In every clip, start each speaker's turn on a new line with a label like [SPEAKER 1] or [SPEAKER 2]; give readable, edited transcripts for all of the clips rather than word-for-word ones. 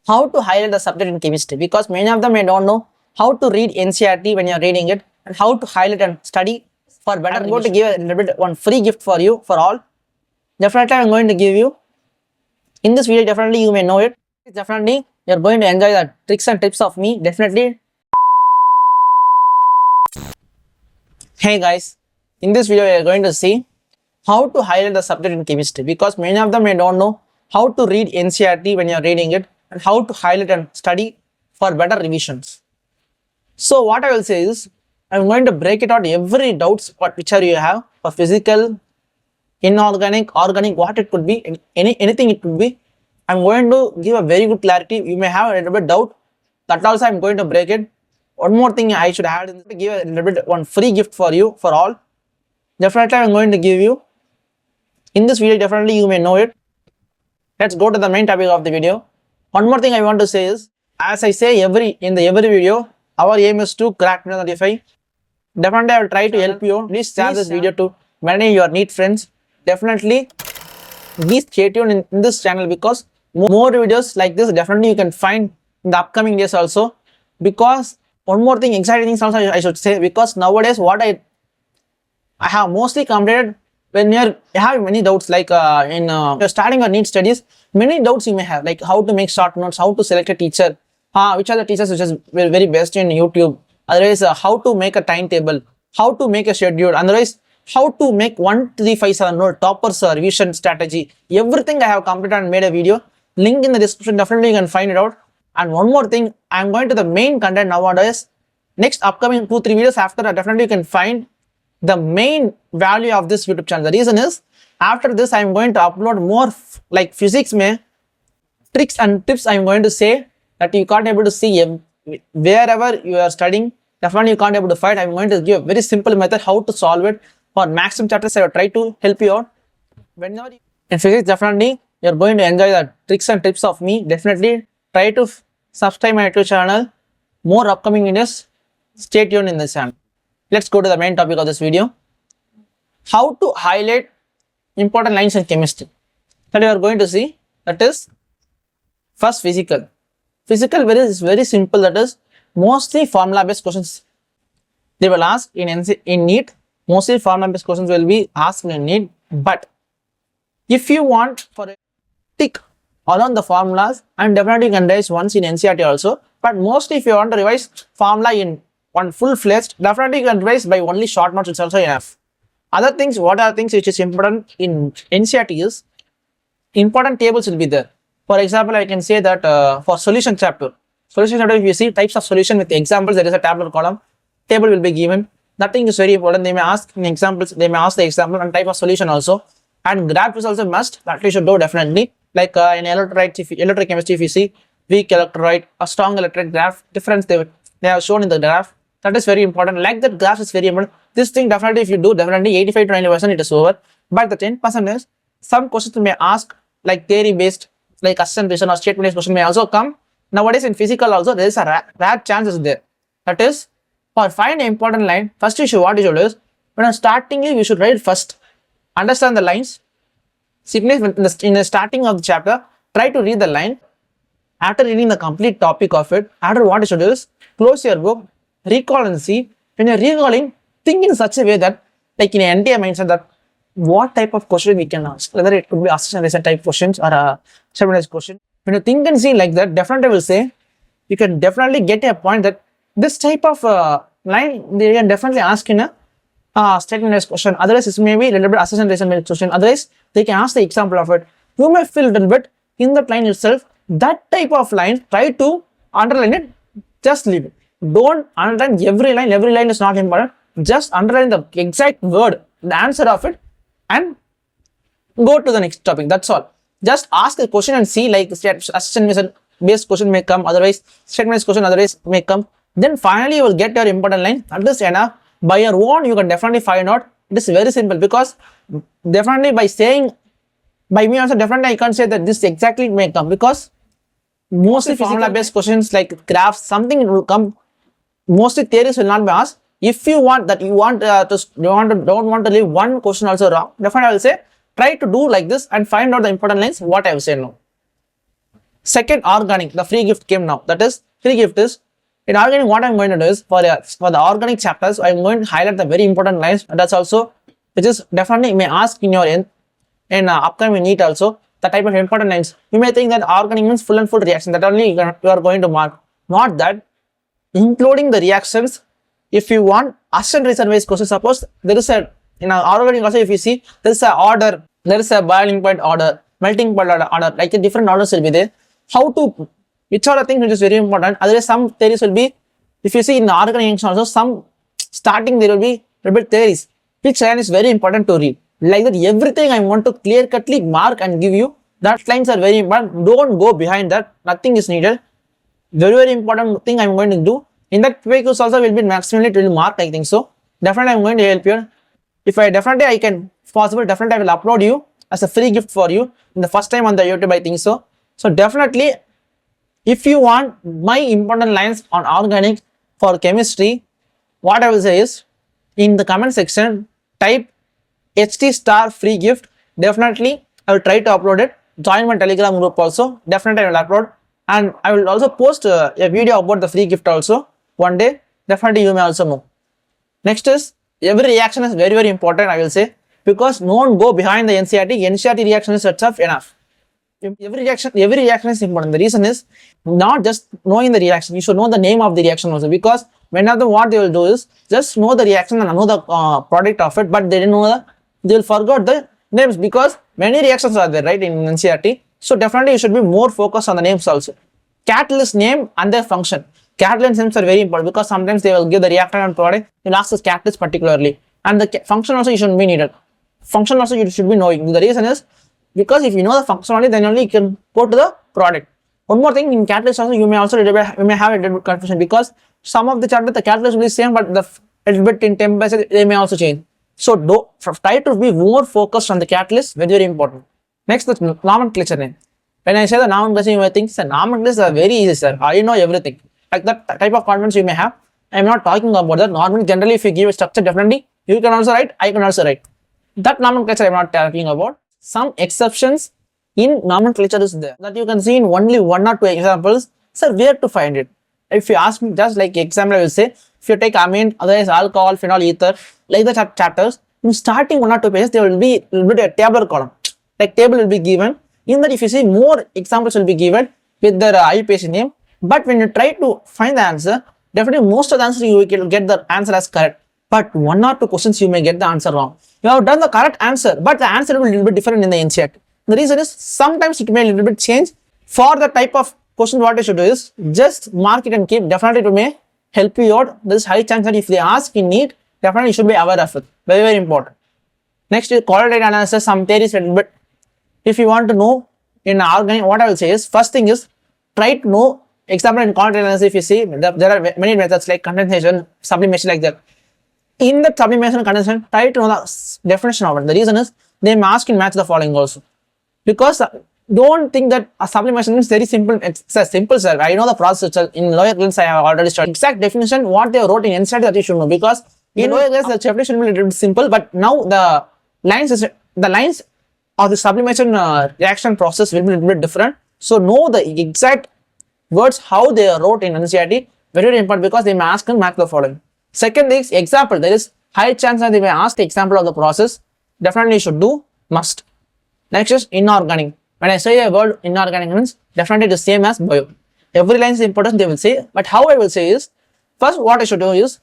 [SPEAKER 1] how to highlight the subject in chemistry, because many of them may don't know how to read NCERT when you are reading it and how to highlight and study for better. I'm going to give a little bit one free gift for you for all. Definitely I'm going to give you in this video. Definitely you may know it. Definitely you're going to enjoy the tricks and tips of me. Definitely. Hey guys, in this video we are going to see how to highlight the subject in chemistry, because many of them may don't know how to read NCERT when you are reading it and how to highlight and study for better revisions. So what I will say is, I'm going to break it out every doubts whichever you have for physical, inorganic, organic, what it could be, anything it could be. I'm going to give a very good clarity. You may have a little bit doubt, that also I'm going to break it. One more thing I should add is to give a little bit one free gift for you for all. Definitely I'm going to give you in this video. Definitely you may know it. Let's go to the main topic of the video. One more thing I want to say is, as I say every video, our aim is to crack 35. Definitely I will try to help you. Please share this video to many your NEET friends. Definitely be stay tuned in this channel, because more videos like this definitely you can find in the upcoming days also. Because one more thing, exciting things also I should say, because nowadays what I have mostly completed, when you have many doubts, like you're starting your NEET studies, many doubts you may have, like how to make short notes, how to select a teacher, which are the teachers which is very best in YouTube, otherwise how to make a timetable, how to make a schedule, otherwise how to make 1, 3, 5, 7 note, toppers revision strategy. Everything I have completed and made a video, link in the description, definitely you can find it out. And one more thing, I'm going to the main content nowadays. Next upcoming 2-3 videos after that, definitely you can find the main value of this YouTube channel. The reason is, after this I'm going to upload more like physics mein tricks and tips. I'm going to say that you can't able to see wherever you are studying. Definitely you can't able to find. I'm going to give a very simple method how to solve it for maximum chapters. I will try to help you out. Whenever in physics, definitely you're going to enjoy the tricks and tips of me. Definitely try to subscribe my YouTube channel. More upcoming videos. Stay tuned in this channel. Let's go to the main topic of this video. How to highlight important lines in chemistry. That you are going to see. That is first physical. Physical is very simple. That is mostly formula based questions they will ask in NEET. Mostly formula based questions will be asked in NEET. But if you want for a tick around the formulas, and definitely you can revise once in NCERT also. But mostly if you want to revise formula in one full-fledged, definitely you can revise by only short notes. It's also enough. Other things, what are things which is important in NCERT is, important tables will be there. For example, I can say that for solution chapter, if you see types of solution with examples, there is a tabular column, table will be given. That thing is very important. They may ask in examples, they may ask the example and type of solution also. And graph is also must, that we should do definitely. Like in electrochemistry, if you see weak electrolyte, a strong electrolyte graph, difference they have shown in the graph. That is very important. Like that graph is very important. This thing definitely if you do, definitely 85 to 90% it is over. But the 10% is, some questions may ask like theory based, like assumption based or statement based question may also come. Nowadays in physical also there is a rare chances there. That is, for find an important line, first you should what you should do is, when startingly we should write first, understand the lines. In the starting of the chapter, try to read the line. After reading the complete topic of it, after what you should do is, close your book, recall and see. When you're recalling, think in such a way that, like in an NTA mindset, that what type of question we can ask, whether it could be assessment type questions or a seminarize question. When you think and see like that, definitely will say, you can definitely get a point that this type of line they can definitely ask in a statement-based question. Otherwise, it may be a little bit assessment question. Otherwise, they can ask the example of it. You may feel a little bit in that line itself. That type of line, try to underline it. Just leave it. Don't underline every line. Every line is not important. Just underline the exact word, the answer of it, and go to the next topic. That's all. Just ask a question and see, like assessment-based question may come. Otherwise, statement-based question otherwise may come. Then finally, you will get your important line. That is enough. By your own, you can definitely find out. It is very simple, because definitely by saying, by me also, definitely I can't say that this exactly may come, because mostly formula based questions like graphs, something will come. Mostly theories will not be asked. If you want that, don't want to leave one question also wrong, definitely I will say try to do like this and find out the important lines. What I will say now. Second, organic, the free gift came now. That is, free gift is, in organic, what I'm going to do is, for the organic chapters, I'm going to highlight the very important lines. And that's also, which is definitely may ask in your upcoming NEET also, the type of important lines. You may think that organic means full and full reaction, that only you are going to mark. Not that, including the reactions. If you want Ascent reason based question, suppose there is a, in our organic also, if you see, there is a order, there is a boiling point order, melting point order, like the different orders will be there. How to, which are the things which is very important. Otherwise, some theories will be, if you see in the organic also, some starting there will be a bit theories, which line is very important to read. Like that, everything I want to clear cutly mark and give you. That lines are very important. Don't go behind that. Nothing is needed. Very, very important thing I'm going to do. In that quiz also will be maximally it will mark, I think so. Definitely I'm going to help you. If I definitely I can possible, definitely I will upload you as a free gift for you in the first time on the YouTube, I think so. So definitely, if you want my important lines on organic for chemistry, what I will say is, in the comment section, type HT star free gift. Definitely I will try to upload it. Join my Telegram group also. Definitely I will upload. And I will also post a video about the free gift also one day. Definitely you may also know. Next is, every reaction is very, very important, I will say, because no one go behind the NCERT. NCERT reaction is itself enough. Every reaction is important. The reason is not just knowing the reaction. You should know the name of the reaction also, because whenever what they will do is just know the reaction and know the product of it, but they didn't know they will forget the names, because many reactions are there, right, in NCERT. So definitely you should be more focused on the names also. Catalyst name and their function. Catalyst names are very important, because sometimes they will give the reactant and product. They'll ask this catalyst particularly, and the function also you shouldn't be needed. Function also you should be knowing. The reason is because if you know the function only, then only you can go to the product. One more thing, in catalyst also you may have a little bit confusion, because some of the chapters the catalyst will be same, but the little bit in temperature they may also change. So try to be more focused on the catalyst. Very, very important. Next, the nomenclature name. When I say the nomenclature, you may think, sir, nomenclature is very easy, sir. I know everything. Like that type of confidence you may have. I am not talking about that. Normally, generally, if you give a structure, definitely you can also write, I can also write. That nomenclature I am not talking about. Some exceptions in nomenclature is there that you can see in only 1 or 2 examples. Sir, where to find it? If you ask me, just like example, I will say, if you take amine, otherwise alcohol, phenol, ether, like the chapters, in starting 1 or 2 pages, there will be a tabular column. Like table will be given. In that, if you see, more examples will be given with their IUPAC name. But when you try to find the answer, definitely most of the answers you will get the answer as correct. But 1 or 2 questions you may get the answer wrong. You have done the correct answer, but the answer will be a little bit different in the NCERT. The reason is sometimes it may a little bit change. For the type of question, what you should do is just mark it and keep. Definitely it may help you out. There is high chance that if they ask in NEET, definitely you should be aware of it. Very, very important. Next is qualitative analysis. Some theories a little bit. If you want to know in organic, what I will say is, first thing is try to know. Example, in qualitative analysis, if you see, there are many methods like condensation, sublimation, like that. In the sublimation and condensation, try to know the definition of it. The reason is they may ask in match the following also. Because don't think that a sublimation is very simple. It's a simple, sir. I know the process in lower grades. I have already studied exact definition what they wrote in NCERT that you should know, because in lower grades the definition will be a little simple, but now the lines of the sublimation reaction process will be a little bit different. So know the exact words how they are wrote in NCERT. Very, very important, because they may ask and match the following. Second is example. There is high chance that they may ask the example of the process. Definitely you should do, must. Next is inorganic. When I say a word inorganic means definitely the same as bio. Every line is important, they will say, but how I will say is, first what I should do is,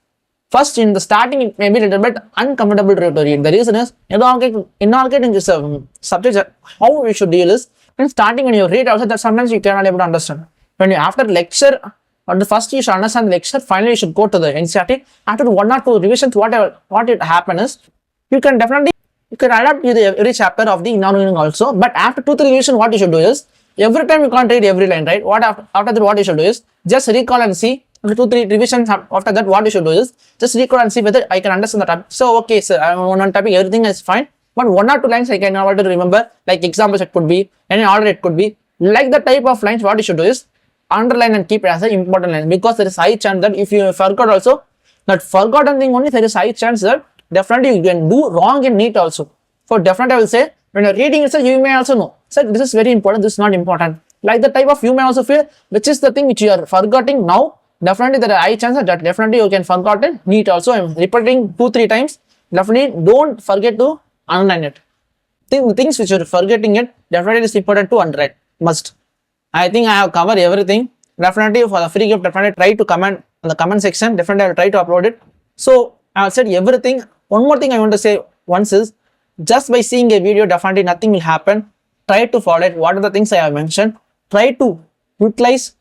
[SPEAKER 1] first in the starting it may be a little bit uncomfortable to read. The reason is inorganic is a subject that how we should deal is, in starting when you read also that sometimes you cannot able to understand. When you after lecture, or the first you should understand the lecture, finally you should go to the NCERT. After 1 or 2 revisions, what it happen is, you can adapt to every chapter of the inorganic also. But after 2-3 revisions, what you should do is, every time you can't read every line, right? After that, what you should do is just recall and see. After 2-3 revisions, after that, what you should do is just recall and see whether I can understand the topic. So okay, sir, I'm on one topic, everything is fine. But 1 or 2 lines I can able to remember, like examples it could be, any order it could be. Like the type of lines, what you should do is underline and keep it as an important line, because there is high chance that if you forgot also, that forgotten thing only, there is high chance that definitely you can do wrong in NEET also. For definitely I will say, when you're reading it, you may also know, sir, this is very important, this is not important. Like the type of you may also feel, which is the thing which you are forgetting now. Definitely there are high chances that definitely you can forget it. NEET also, I'm repeating 2-3 times. Definitely don't forget to underline it. Things which you're forgetting it, definitely is important to underline. Must. I think I have covered everything. Definitely for the free gift, definitely try to comment in the comment section. Definitely I will try to upload it. So I have said everything. One more thing I want to say once is, just by seeing a video, definitely nothing will happen. Try to follow it. What are the things I have mentioned? Try to utilize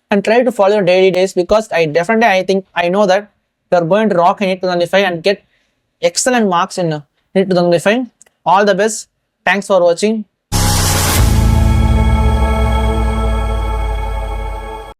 [SPEAKER 1] and try to follow your daily days, because I know that you are going to rock in NEET 2025 and get excellent marks in NEET 2025. All the best. Thanks for watching.